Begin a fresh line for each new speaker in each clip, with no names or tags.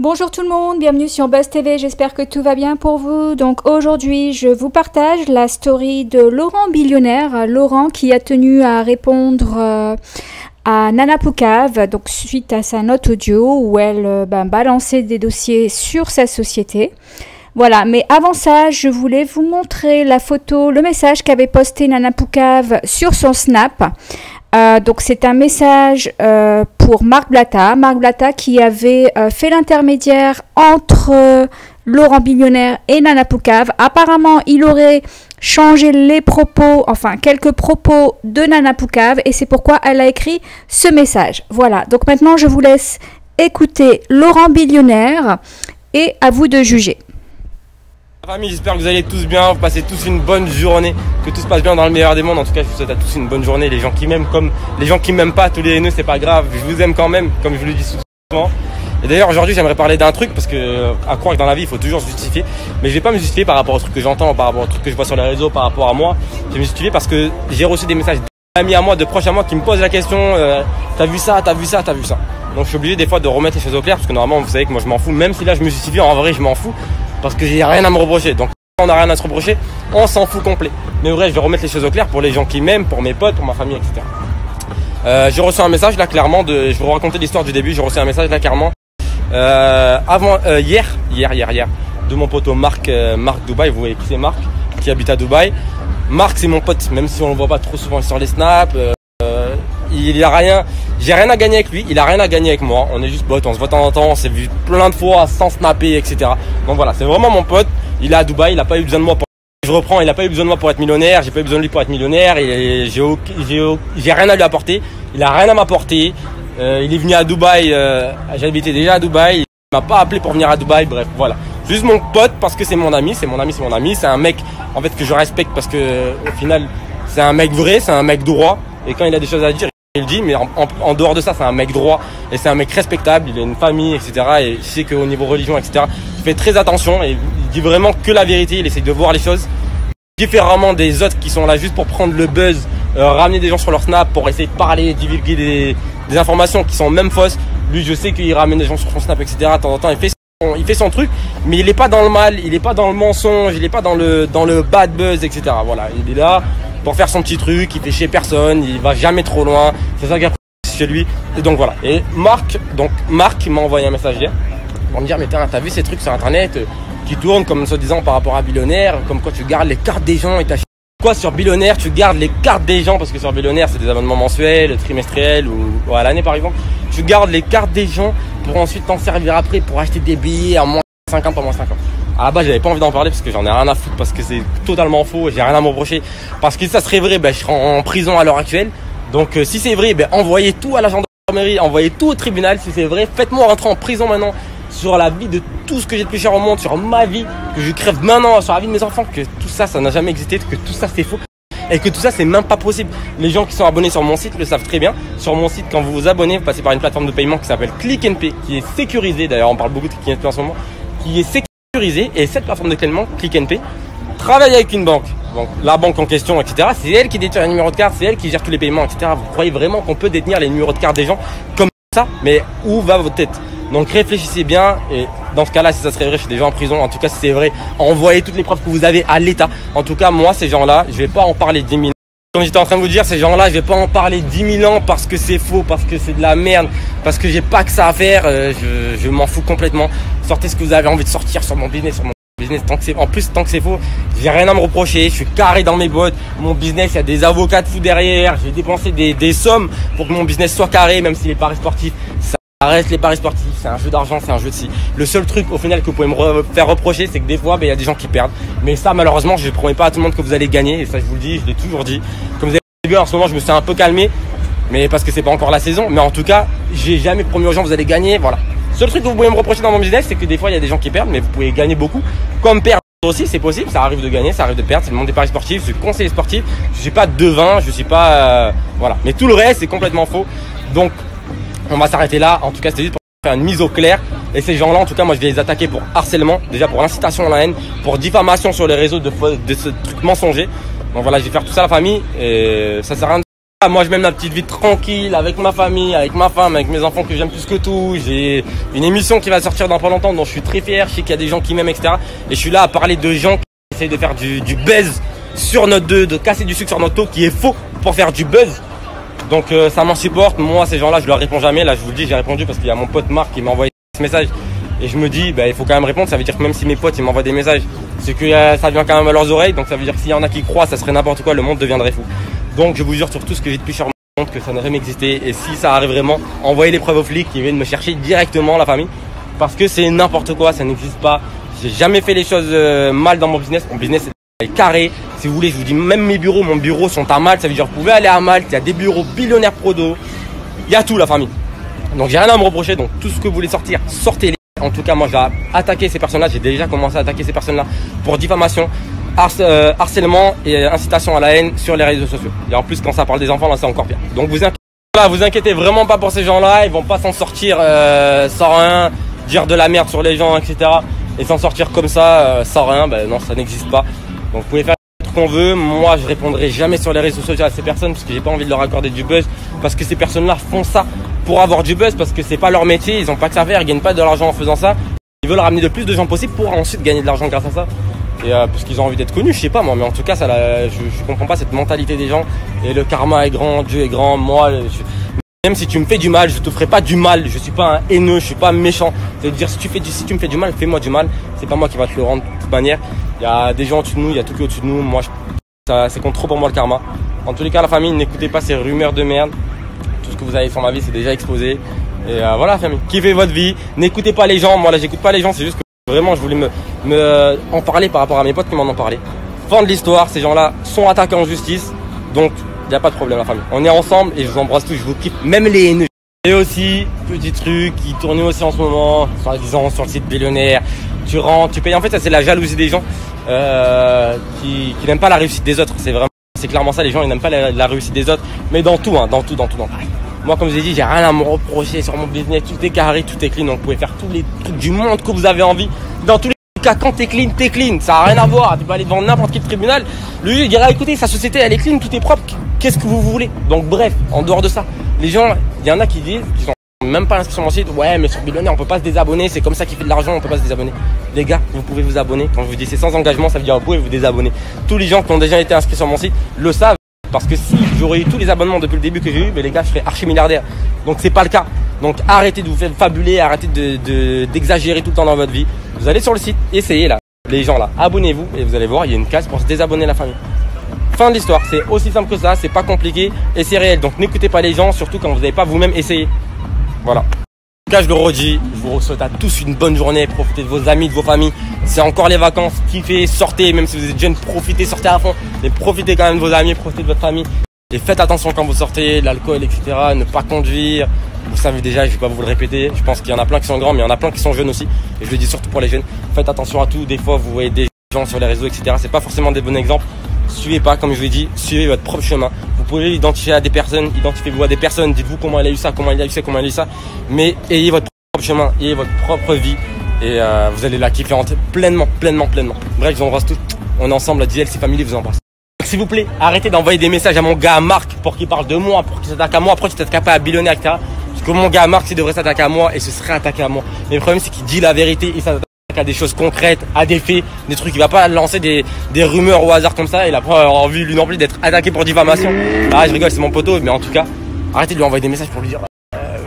Bonjour tout le monde, bienvenue sur Buzz TV, j'espère que tout va bien pour vous. Donc aujourd'hui, je vous partage la story de Laurent Billionnaire. Laurent qui a tenu à répondre à Nana Poucave, donc suite à sa note audio où elle balançait des dossiers sur sa société. Voilà, mais avant ça, je voulais vous montrer la photo, le message qu'avait posté Nana Poucave sur son Snap. Donc c'est un message pour Marc Blatta. Marc Blatta qui avait fait l'intermédiaire entre Laurent Billionnaire et Nana Poucave. Apparemment, il aurait changé les propos, enfin quelques propos de Nana Poucave et c'est pourquoi elle a écrit ce message. Voilà, donc maintenant je vous laisse écouter Laurent Billionnaire et à vous de juger.
Famille, j'espère que vous allez tous bien, vous passez tous une bonne journée, que tout se passe bien dans le meilleur des mondes. En tout cas, je vous souhaite à tous une bonne journée. Les gens qui m'aiment comme les gens qui m'aiment pas, tous les haineux, c'est pas grave. Je vous aime quand même, comme je vous le dis souvent. Et d'ailleurs, aujourd'hui, j'aimerais parler d'un truc parce que à croire que dans la vie, il faut toujours se justifier. Mais je vais pas me justifier par rapport aux trucs que j'entends, par rapport aux trucs que je vois sur les réseaux, par rapport à moi. Je vais me justifier parce que j'ai reçu des messages d'amis à moi, de proches à moi qui me posent la question t'as vu ça, t'as vu ça, t'as vu ça. Donc je suis obligé des fois de remettre les choses au clair parce que normalement, vous savez que moi je m'en fous. Même si là je me justifie, en vrai, je m'en fous. Parce que j'ai rien à me reprocher. Donc on n'a rien à se reprocher, on s'en fout complet. Mais vrai, je vais remettre les choses au clair pour les gens qui m'aiment, pour mes potes, pour ma famille, etc. J'ai reçu un message là clairement je vais vous raconter l'histoire du début. J'ai reçu un message là clairement hier de mon pote Marc Dubaï. Vous voyez qui c'est Marc, qui habite à Dubaï. Marc c'est mon pote, même si on le voit pas trop souvent sur les snaps. Il a rien, j'ai rien à gagner avec lui, il a rien à gagner avec moi. On est juste potes, on se voit de temps en temps, on s'est vu plein de fois sans snapper, etc. Donc voilà, c'est vraiment mon pote. Il est à Dubaï, il n'a pas eu besoin de moi pour... Je reprends, il n'a pas eu besoin de moi pour être millionnaire, j'ai pas eu besoin de lui pour être millionnaire, et j'ai rien à lui apporter, il a rien à m'apporter. Il est venu à Dubaï, j'habitais déjà à Dubaï, il m'a pas appelé pour venir à Dubaï, bref, voilà. Juste mon pote parce que c'est mon ami, c'est un mec en fait que je respecte parce que au final c'est un mec vrai, c'est un mec droit, et quand il a des choses à dire, il le dit, mais en dehors de ça, c'est un mec droit et c'est un mec respectable, il a une famille, etc. Et je sais qu'au niveau religion, etc., il fait très attention et il dit vraiment que la vérité, il essaie de voir les choses différemment des autres qui sont là juste pour prendre le buzz, ramener des gens sur leur snap pour essayer de parler, divulguer des informations qui sont même fausses. Lui, je sais qu'il ramène des gens sur son snap, etc. De temps en temps, il fait son truc, mais il n'est pas dans le mal, il n'est pas dans le mensonge, il n'est pas dans le bad buzz, etc. Voilà, il est là pour faire son petit truc, il fait chier personne, il va jamais trop loin, c'est ça qu'il apprécie chez lui. Et donc voilà. Et Marc m'a envoyé un message hier pour me dire mais t'as vu ces trucs sur internet qui tournent comme soi-disant par rapport à Billionnaire, comme quoi tu gardes les cartes des gens et t'as quoi sur Billionnaire, tu gardes les cartes des gens parce que sur Billionnaire c'est des abonnements mensuels, trimestriels ou à l'année par exemple. Tu gardes les cartes des gens pour ensuite t'en servir après pour acheter des billets à moins 50 pas moins 50. À la base, j'avais pas envie d'en parler parce que j'en ai rien à foutre, parce que c'est totalement faux, j'ai rien à me reprocher. Parce que si ça serait vrai, je serais en prison à l'heure actuelle. Donc si c'est vrai, envoyez tout à la gendarmerie, envoyez tout au tribunal. Si c'est vrai, faites-moi rentrer en prison maintenant sur la vie de tout ce que j'ai de plus cher au monde, sur ma vie, que je crève maintenant, sur la vie de mes enfants, que tout ça, ça n'a jamais existé, que tout ça c'est faux. Et que tout ça c'est même pas possible. Les gens qui sont abonnés sur mon site le savent très bien. Sur mon site, quand vous vous abonnez, vous passez par une plateforme de paiement qui s'appelle Click and Pay, qui est sécurisée. D'ailleurs, on parle beaucoup de Click and Pay en ce moment, qui est sécurisée. Et cette plateforme de paiement, Click and Pay, travaille avec une banque. Donc la banque en question, etc. C'est elle qui détient les numéros de carte, c'est elle qui gère tous les paiements, etc. Vous croyez vraiment qu'on peut détenir les numéros de carte des gens comme ça? Mais où va votre tête? Donc réfléchissez bien, et dans ce cas-là, si ça serait vrai, je suis déjà en prison. En tout cas, si c'est vrai, envoyez toutes les preuves que vous avez à l'État. En tout cas, moi, ces gens-là, je vais pas en parler 10 000 ans. Comme j'étais en train de vous dire, ces gens-là, je vais pas en parler 10 000 ans parce que c'est faux, parce que c'est de la merde, parce que j'ai pas que ça à faire. Je m'en fous complètement. Sortez ce que vous avez envie de sortir sur mon business, tant que c'est faux, j'ai rien à me reprocher, je suis carré dans mes bottes. Mon business, il y a des avocats de fous derrière, j'ai dépensé des sommes pour que mon business soit carré, même si les paris sportifs, ça reste les paris sportifs, c'est un jeu d'argent, c'est un jeu de si. Le seul truc au final que vous pouvez me faire reprocher, c'est que des fois, il y a des gens qui perdent. Mais ça, malheureusement, je ne promets pas à tout le monde que vous allez gagner, et ça je vous le dis, je l'ai toujours dit. Comme vous avez vu, en ce moment, je me suis un peu calmé, mais parce que c'est pas encore la saison. Mais en tout cas, j'ai jamais promis aux gens vous allez gagner, voilà. Seul truc que vous pouvez me reprocher dans mon business, c'est que des fois il y a des gens qui perdent, mais vous pouvez gagner beaucoup. Comme perdre aussi, c'est possible, ça arrive de gagner, ça arrive de perdre, c'est le monde des paris sportifs, je suis conseiller sportif, je suis pas devin, je suis pas... voilà. Mais tout le reste, c'est complètement faux. Donc, on va s'arrêter là. En tout cas, c'était juste pour faire une mise au clair. Et ces gens-là, en tout cas, moi je vais les attaquer pour harcèlement, déjà pour incitation à la haine, pour diffamation sur les réseaux de ce truc mensonger. Donc voilà, je vais faire tout ça la famille, et ça sert à rien Moi je mène ma petite vie tranquille avec ma famille, avec ma femme, avec mes enfants que j'aime plus que tout. J'ai une émission qui va sortir dans pas longtemps dont je suis très fier. Je sais qu'il y a des gens qui m'aiment, etc. Et je suis là à parler de gens qui essayent de faire du buzz sur notre dos, de casser du sucre sur notre dos qui est faux pour faire du buzz. Donc ça m'insupporte. Moi ces gens-là je leur réponds jamais. Là je vous le dis, j'ai répondu parce qu'il y a mon pote Marc qui m'a envoyé ce message. Et je me dis, bah, il faut quand même répondre. Ça veut dire que même si mes potes ils m'envoient des messages, c'est que ça vient quand même à leurs oreilles. Donc ça veut dire que s'il y en a qui croient, ça serait n'importe quoi, le monde deviendrait fou. Donc je vous jure sur tout ce que j'ai depuis sur mon compte que ça n'a jamais existé. Et si ça arrive vraiment, envoyez les preuves aux flics qui viennent me chercher directement, la famille. Parce que c'est n'importe quoi, ça n'existe pas. J'ai jamais fait les choses mal dans mon business. Mon business est carré. Si vous voulez, je vous dis, même mes bureaux, mon bureau sont à Malte. Ça veut dire que vous pouvez aller à Malte. Il y a des bureaux billionnaires Prodo. Il y a tout, la famille. Donc j'ai rien à me reprocher. Donc tout ce que vous voulez sortir, sortez-les. En tout cas, moi, je vais attaquer ces personnes-là. J'ai déjà commencé à attaquer ces personnes-là pour diffamation, harcèlement et incitation à la haine sur les réseaux sociaux. Et en plus, quand ça parle des enfants, là, c'est encore pire. Donc, vous inquiétez vraiment pas pour ces gens-là. Ils vont pas s'en sortir sans rien, dire de la merde sur les gens, etc. Et s'en sortir comme ça, sans rien. Ben non, ça n'existe pas. Donc, vous pouvez faire tout ce qu'on veut. Moi, je répondrai jamais sur les réseaux sociaux à ces personnes parce que j'ai pas envie de leur accorder du buzz. Parce que ces personnes-là font ça pour avoir du buzz, parce que c'est pas leur métier, ils ont pas que ça à faire, ils gagnent pas de l'argent en faisant ça. Ils veulent ramener le plus de gens possible pour ensuite gagner de l'argent grâce à ça. Et parce qu'ils ont envie d'être connus, je sais pas moi, mais en tout cas, je comprends pas cette mentalité des gens. Et le karma est grand, Dieu est grand, moi, même si tu me fais du mal, je te ferai pas du mal. Je suis pas un haineux, je suis pas méchant. C'est-à-dire si tu me fais du mal, fais-moi du mal. C'est pas moi qui va te le rendre de toute manière. Il y a des gens au-dessus de nous, il y a tout qui est au-dessus de nous. Moi, c'est contre trop pour moi le karma. En tous les cas, la famille, n'écoutez pas ces rumeurs de merde. Tout ce que vous avez sur ma vie, c'est déjà exposé. Et voilà, famille, kiffez votre vie. N'écoutez pas les gens. Moi, là, j'écoute pas les gens. C'est juste que vraiment, je voulais en parler par rapport à mes potes qui m'en ont parlé. Fin de l'histoire. Ces gens-là sont attaqués en justice. Donc, il n'y a pas de problème, la famille. On est ensemble et je vous embrasse tous. Je vous kiffe. Même les haineux. Et aussi, petit truc qui tourne aussi en ce moment, soi-disant sur le site billionnaire. Tu rentres, tu payes. En fait, ça, c'est la jalousie des gens qui n'aiment pas la réussite des autres. C'est clairement ça, les gens ils n'aiment pas la réussite des autres, mais dans tout. Moi, comme je vous ai dit, j'ai rien à me reprocher sur mon business, tout est carré, tout est clean, donc vous pouvez faire tous les trucs du monde que vous avez envie. Dans tous les cas, quand t'es clean, ça n'a rien à voir. Tu peux aller devant n'importe quel tribunal, lui il dira écoutez, sa société elle est clean, tout est propre, qu'est-ce que vous voulez? Donc bref, en dehors de ça, les gens, il y en a qui disent, qui sont même pas inscrits sur mon site, ouais mais sur Billionnaire on peut pas se désabonner, c'est comme ça qu'il fait de l'argent, on peut pas se désabonner. Les gars, vous pouvez vous abonner, quand je vous dis c'est sans engagement, ça veut dire vous pouvez vous désabonner. Tous les gens qui ont déjà été inscrits sur mon site le savent, parce que si j'aurais eu tous les abonnements depuis le début que j'ai eu, les gars je serais archi milliardaire. Donc c'est pas le cas. Donc arrêtez de vous faire fabuler, arrêtez d'exagérer tout le temps dans votre vie. Vous allez sur le site, essayez là, les gens là, abonnez-vous et vous allez voir, il y a une case pour se désabonner la famille. Fin de l'histoire, c'est aussi simple que ça, c'est pas compliqué et c'est réel. Donc n'écoutez pas les gens, surtout quand vous n'avez pas vous-même essayé. Voilà. En tout cas, je le redis, je vous souhaite à tous une bonne journée, profitez de vos amis, de vos familles. C'est encore les vacances, kiffez, sortez, même si vous êtes jeune, profitez, sortez à fond. Mais profitez quand même de vos amis, profitez de votre famille. Et faites attention quand vous sortez, l'alcool, etc. Ne pas conduire. Vous savez déjà, je vais pas vous le répéter. Je pense qu'il y en a plein qui sont grands, mais il y en a plein qui sont jeunes aussi. Et je le dis surtout pour les jeunes. Faites attention à tout. Des fois, vous voyez des gens sur les réseaux, etc. C'est pas forcément des bons exemples. Suivez pas, comme je vous l'ai dit, suivez votre propre chemin. Vous pouvez identifier à des personnes, identifiez-vous à des personnes, dites-vous comment il a eu ça, comment il a eu ça, comment il a eu ça. Mais ayez votre propre chemin, ayez votre propre vie et vous allez la kiffer pleinement. Bref, je vous embrasse tous. On est ensemble, la JLC Family vous embrasse. S'il vous plaît, arrêtez d'envoyer des messages à mon gars Marc pour qu'il parle de moi, pour qu'il s'attaque à moi. Après, tu t'attaques pas à Billionnaire, etc. Parce que mon gars Marc, il devrait s'attaquer à moi et ce serait attaqué à moi. Mais le problème, c'est qu'il dit la vérité et ça à des choses concrètes, à des faits, des trucs. Il va pas lancer des rumeurs au hasard comme ça. Il a pas envie lui non plus d'être attaqué pour diffamation. Ah, je rigole, c'est mon poteau, mais en tout cas, arrêtez de lui envoyer des messages pour lui dire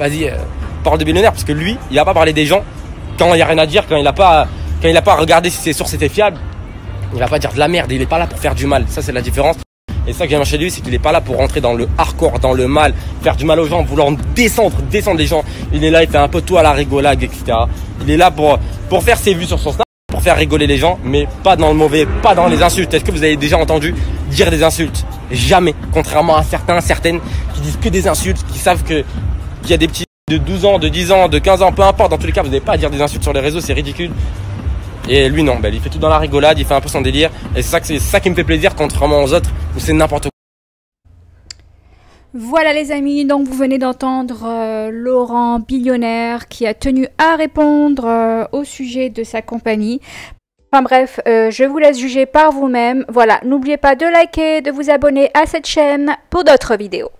vas-y, parle de Billionnaire, parce que lui, il va pas parler des gens quand il y a rien à dire, quand il a pas regardé si ses sources étaient fiables. Il va pas dire de la merde. Il est pas là pour faire du mal. Ça, c'est la différence. Et ça que j'aime chez lui, c'est qu'il est pas là pour rentrer dans le hardcore, dans le mal, faire du mal aux gens, vouloir descendre les gens. Il est là, il fait un peu tout à la rigolade, etc. Il est là pour faire ses vues sur son snap, pour faire rigoler les gens, mais pas dans le mauvais, pas dans les insultes. Est-ce que vous avez déjà entendu dire des insultes? Jamais. Contrairement à certaines qui disent que des insultes, qui savent qu'il y a des petits de 12 ans, de 10 ans, de 15 ans, peu importe. Dans tous les cas, vous n'avez pas à dire des insultes sur les réseaux, c'est ridicule. Et lui non, il fait tout dans la rigolade, il fait un peu son délire. Et c'est ça qui me fait plaisir, contrairement aux autres où c'est n'importe quoi.
Voilà les amis, donc vous venez d'entendre Laurent Billionnaire qui a tenu à répondre au sujet de sa compagnie. Enfin bref, je vous laisse juger par vous-même. Voilà, n'oubliez pas de liker, de vous abonner à cette chaîne pour d'autres vidéos.